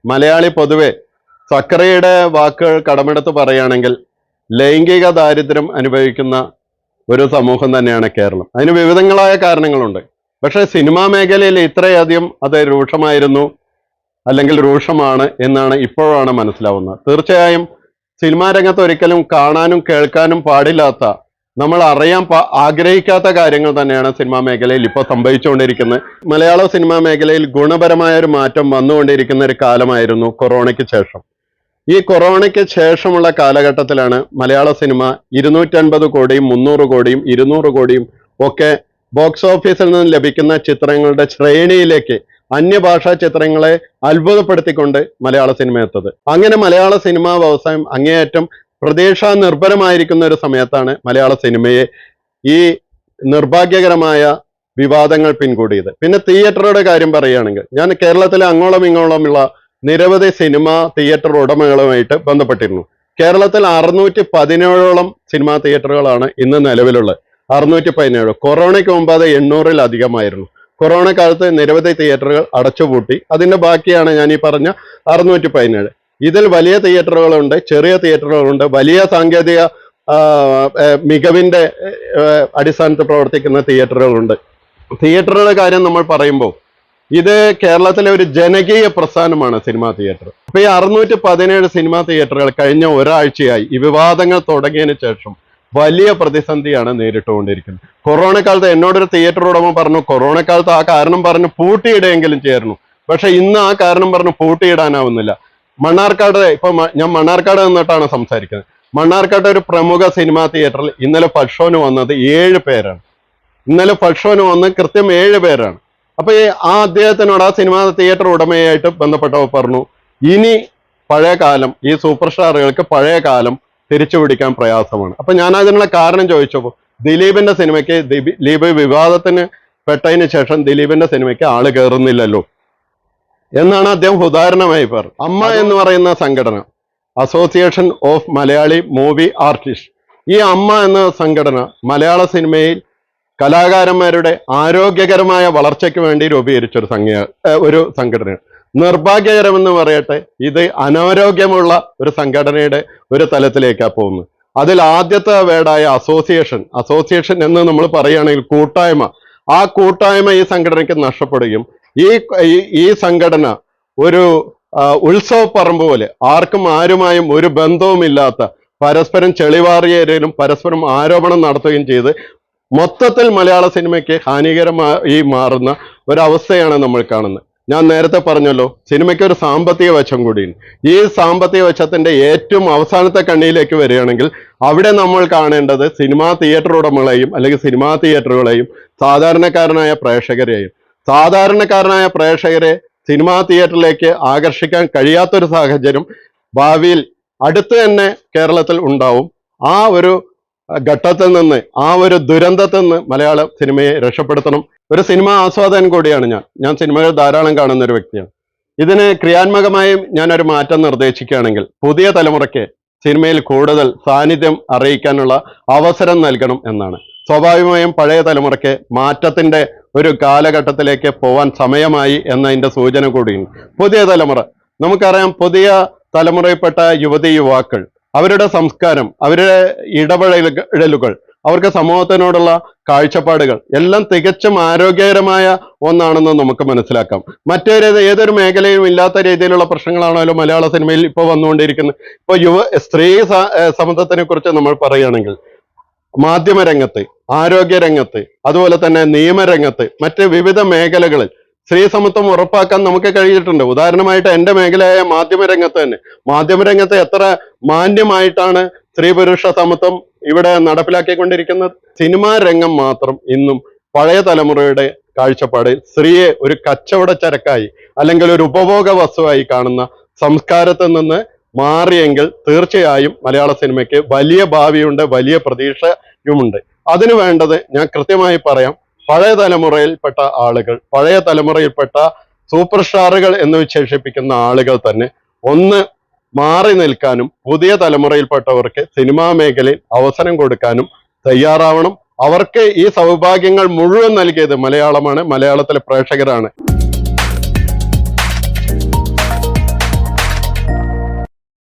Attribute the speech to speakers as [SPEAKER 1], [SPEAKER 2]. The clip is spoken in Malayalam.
[SPEAKER 1] മലയാളി പൊതുവെ സക്കറിയുടെ വാക്കുകൾ കടമെടുത്ത് പറയുകയാണെങ്കിൽ ലൈംഗിക ദാരിദ്ര്യം അനുഭവിക്കുന്ന ഒരു സമൂഹം തന്നെയാണ് കേരളം. അതിന് വിവിധങ്ങളായ കാരണങ്ങളുണ്ട്. പക്ഷേ സിനിമാ മേഖലയിൽ ഇത്രയധികം അത് രൂക്ഷമായിരുന്നു അല്ലെങ്കിൽ രൂക്ഷമാണ് എന്നാണ് ഇപ്പോഴാണ് മനസ്സിലാവുന്നത്. തീർച്ചയായും സിനിമാ രംഗത്ത് ഒരിക്കലും കാണാനും കേൾക്കാനും പാടില്ലാത്ത, നമ്മൾ അറിയാൻ ആഗ്രഹിക്കാത്ത കാര്യങ്ങൾ തന്നെയാണ് സിനിമാ മേഖലയിൽ ഇപ്പോൾ സംഭവിച്ചുകൊണ്ടിരിക്കുന്നത്. മലയാള സിനിമാ മേഖലയിൽ ഗുണപരമായ ഒരു മാറ്റം വന്നുകൊണ്ടിരിക്കുന്ന ഒരു കാലമായിരുന്നു കൊറോണയ്ക്ക് ശേഷം. ഈ കൊറോണയ്ക്ക് ശേഷമുള്ള കാലഘട്ടത്തിലാണ് മലയാള സിനിമ 250 കോടിയും 300 കോടിയും 200 കോടിയും ഒക്കെ ബോക്സ് ഓഫീസിൽ നിന്ന് ലഭിക്കുന്ന ചിത്രങ്ങളുടെ ശ്രേണിയിലേക്ക് അന്യഭാഷാ ചിത്രങ്ങളെ അത്ഭുതപ്പെടുത്തിക്കൊണ്ട് മലയാള സിനിമ എത്തത്. അങ്ങനെ മലയാള സിനിമാ വ്യവസായം അങ്ങേയറ്റം പ്രതീക്ഷാ നിർഭരമായിരിക്കുന്ന ഒരു സമയത്താണ് മലയാള സിനിമയെ ഈ നിർഭാഗ്യകരമായ വിവാദങ്ങൾ പിൻകൂടിയത്. പിന്നെ തിയേറ്ററുടെ കാര്യം പറയുകയാണെങ്കിൽ, ഞാൻ കേരളത്തിലെ അങ്ങോളം ഇങ്ങോളമുള്ള നിരവധി സിനിമാ തിയേറ്റർ ഉടമകളുമായിട്ട് ബന്ധപ്പെട്ടിരുന്നു. കേരളത്തിൽ 617ഓളം സിനിമാ തിയേറ്ററുകളാണ് ഇന്ന് നിലവിലുള്ളത്. 617. കൊറോണയ്ക്ക് മുമ്പ് അത് 800-ലധികമായിരുന്നു. കൊറോണ കാലത്ത് നിരവധി തിയേറ്ററുകൾ അടച്ചുപൂട്ടി. അതിന്റെ ബാക്കിയാണ് ഞാൻ ഈ പറഞ്ഞ 617. ഇതിൽ വലിയ തിയേറ്ററുകളുണ്ട്, ചെറിയ തിയേറ്ററുകളുണ്ട്, വലിയ സാങ്കേതിക മികവിന്റെ അടിസ്ഥാനത്തിൽ പ്രവർത്തിക്കുന്ന തിയേറ്ററുകളുണ്ട്. തിയേറ്ററുകളുടെ കാര്യം നമ്മൾ പറയുമ്പോൾ ഇത് കേരളത്തിലെ ഒരു ജനകീയ പ്രസ്ഥാനമാണ് സിനിമാ തിയേറ്റർ. അപ്പൊ ഈ 617 സിനിമാ തിയേറ്ററുകൾ കഴിഞ്ഞ ഒരാഴ്ചയായി ഈ വിവാദങ്ങൾ തുടങ്ങിയതിന് ശേഷം വലിയ പ്രതിസന്ധിയാണ് നേരിട്ടുകൊണ്ടിരിക്കുന്നത്. കൊറോണ കാലത്ത് എന്നോടൊരു തിയേറ്റർ ഉടമ പറഞ്ഞു, കൊറോണ കാലത്ത് ആ കാരണം പറഞ്ഞ് പൂട്ടിയിടുകയെങ്കിലും ചേർന്നു. പക്ഷെ ഇന്ന് ആ കാരണം പറഞ്ഞ് പൂട്ടിയിടാനാവുന്നില്ല. മണ്ണാർക്കാട്, ഞാൻ മണ്ണാർക്കാട് നിന്നിട്ടാണ് സംസാരിക്കുന്നത്. മണ്ണാർക്കാട് ഒരു പ്രമുഖ സിനിമാ തിയേറ്ററിൽ ഇന്നലെ ഫസ്റ്റ് ഷോന് വന്നത് 7 പേരാണ്. ഇന്നലെ ഫസ്റ്റ് ഷോന് വന്ന് കൃത്യം 7 പേരാണ്. അപ്പൊ ആ അദ്ദേഹത്തിനോട്, ആ സിനിമാ തിയേറ്റർ ഉടമയായിട്ട് ബന്ധപ്പെട്ടവർ പറഞ്ഞു, ഇനി പഴയ കാലം, ഈ സൂപ്പർ സ്റ്റാറുകൾക്ക് പഴയ കാലം തിരിച്ചു പിടിക്കാൻ പ്രയാസമാണ്. അപ്പൊ ഞാൻ അതിനുള്ള കാരണം ചോദിച്ചപ്പോൾ, ദിലീപിന്റെ സിനിമയ്ക്ക്, ദിലീപ് വിവാദത്തിന് പെട്ടതിന് ശേഷം ദിലീപിന്റെ സിനിമയ്ക്ക് ആള് കയറുന്നില്ലല്ലോ എന്നാണ് അദ്ദേഹം ഉദാഹരണമായി പറഞ്ഞത്. അമ്മ എന്ന് പറയുന്ന സംഘടന, association of Malayali movie artist, ഈ അമ്മ എന്ന സംഘടന മലയാള സിനിമയിൽ കലാകാരന്മാരുടെ ആരോഗ്യകരമായ വളർച്ചയ്ക്ക് വേണ്ടി രൂപീകരിച്ച ഒരു സംഘടനയാണ്. നിർഭാഗ്യകരമെന്ന് പറയട്ടെ, ഇത് അനാരോഗ്യമുള്ള ഒരു സംഘടനയുടെ ഒരു തലത്തിലേക്കാണ് പോകുന്നത്. അതിൽ ആദ്യത്തെ വേർഡായ അസോസിയേഷൻ എന്ന് നമ്മൾ പറയുകയാണെങ്കിൽ കൂട്ടായ്മ, ആ കൂട്ടായ്മ ഈ സംഘടനയ്ക്ക് നഷ്ടപ്പെടുകയും ഈ സംഘടന ഒരു ഉത്സവ പറമ്പ് പോലെ ആർക്കും ആരുമായും ഒരു ബന്ധവുമില്ലാത്ത, പരസ്പരം ചെളിവാറിയരും പരസ്പരം ആരോപണം നടത്തുകയും ചെയ്ത് മൊത്തത്തിൽ മലയാള സിനിമയ്ക്ക് ഹാനികരമായി മാറുന്ന ഒരവസ്ഥയാണ് നമ്മൾ കാണുന്നത്. ഞാൻ നേരത്തെ പറഞ്ഞല്ലോ, സിനിമയ്ക്ക് ഒരു സാമ്പത്തിക വശം കൂടിയുണ്ട്. ഈ സാമ്പത്തിക വശത്തിന്റെ ഏറ്റവും അവസാനത്തെ കണ്ണിയിലേക്ക് വരികയാണെങ്കിൽ അവിടെ നമ്മൾ കാണേണ്ടത് സിനിമാ തിയേറ്റർ ഉടമകളെയും അല്ലെങ്കിൽ സിനിമാ തിയേറ്ററുകളെയും സാധാരണക്കാരനായ പ്രേക്ഷകരെയും. സാധാരണക്കാരനായ പ്രേക്ഷകരെ സിനിമാ തിയേറ്ററിലേക്ക് ആകർഷിക്കാൻ കഴിയാത്തൊരു സാഹചര്യം ഭാവിയിൽ അടുത്ത് തന്നെ കേരളത്തിൽ ഉണ്ടാവും. ആ ഒരു ഘട്ടത്തിൽ നിന്ന്, ആ ഒരു ദുരന്തത്തിൽ നിന്ന് മലയാള സിനിമയെ രക്ഷപ്പെടുത്തണം. ഒരു സിനിമാ ആസ്വാദകൻ കൂടിയാണ് ഞാൻ സിനിമകൾ ധാരാളം കാണുന്ന ഒരു വ്യക്തിയാണ്. ഇതിന് ക്രിയാത്മകമായും ഞാനൊരു മാറ്റം നിർദ്ദേശിക്കുകയാണെങ്കിൽ, പുതിയ തലമുറയ്ക്ക് സിനിമയിൽ കൂടുതൽ സാന്നിധ്യം അറിയിക്കാനുള്ള അവസരം നൽകണം എന്നാണ്. സ്വാഭാവികമായും പഴയ തലമുറയ്ക്ക് മാറ്റത്തിന്റെ ഒരു കാലഘട്ടത്തിലേക്ക് പോവാൻ സമയമായി എന്നതിന്റെ സൂചന കൂടിയുണ്ട്. പുതിയ തലമുറ, നമുക്കറിയാം, പുതിയ തലമുറയിൽപ്പെട്ട യുവതി യുവാക്കൾ, അവരുടെ സംസ്കാരം, അവരുടെ ഇടപെടലുകൾ, അവർക്ക് സമൂഹത്തിനോടുള്ള കാഴ്ചപ്പാടുകൾ എല്ലാം തികച്ചും ആരോഗ്യകരമായ ഒന്നാണെന്ന് നമുക്ക് മനസ്സിലാക്കാം. ഏതൊരു മേഖലയിലും ഇല്ലാത്ത രീതിയിലുള്ള പ്രശ്നങ്ങളാണല്ലോ മലയാള സിനിമയിൽ ഇപ്പോൾ വന്നുകൊണ്ടിരിക്കുന്നത്. ഇപ്പോൾ സ്ത്രീ സമത്വത്തിനെ കുറിച്ച് നമ്മൾ പറയുകയാണെങ്കിൽ, മാധ്യമരംഗത്ത്, ആരോഗ്യരംഗത്ത്, അതുപോലെ തന്നെ നിയമരംഗത്ത്, മറ്റ് വിവിധ മേഖലകളിൽ സ്ത്രീ സമത്വം ഉറപ്പാക്കാൻ നമുക്ക് കഴിഞ്ഞിട്ടുണ്ട്. ഉദാഹരണമായിട്ട് എൻ്റെ മേഖലയായ മാധ്യമരംഗത്ത് എത്ര മാന്യമായിട്ടാണ് സ്ത്രീ പുരുഷ സമത്വം ഇവിടെ നടപ്പിലാക്കിക്കൊണ്ടിരിക്കുന്നത്. സിനിമാ രംഗം മാത്രം ഇന്നും പഴയ തലമുറയുടെ കാഴ്ചപ്പാടിൽ സ്ത്രീയെ ഒരു കച്ചവട ചരക്കായി അല്ലെങ്കിൽ ഒരു ഉപഭോഗ വസ്തുവായി കാണുന്ന സംസ്കാരത്തിൽ നിന്ന് മാറിയെങ്കിൽ തീർച്ചയായും മലയാള സിനിമയ്ക്ക് വലിയ ഭാവിയുണ്ട്, വലിയ പ്രതീക്ഷയുമുണ്ട്. അതിനു വേണ്ടത് ഞാൻ കൃത്യമായി പറയാം, പഴയ തലമുറയിൽപ്പെട്ട ആളുകൾ, പഴയ തലമുറയിൽപ്പെട്ട സൂപ്പർ സ്റ്റാറുകൾ എന്ന് വിശേഷിപ്പിക്കുന്ന ആളുകൾ തന്നെ ഒന്ന് മാറി നിൽക്കാനും പുതിയ തലമുറയിൽപ്പെട്ടവർക്ക് സിനിമാ മേഖലയിൽ അവസരം കൊടുക്കാനും തയ്യാറാവണം. അവർക്ക് ഈ സൗഭാഗ്യങ്ങൾ മുഴുവൻ നൽകിയത് മലയാളമാണ്, മലയാളത്തിലെ പ്രേക്ഷകരാണ്.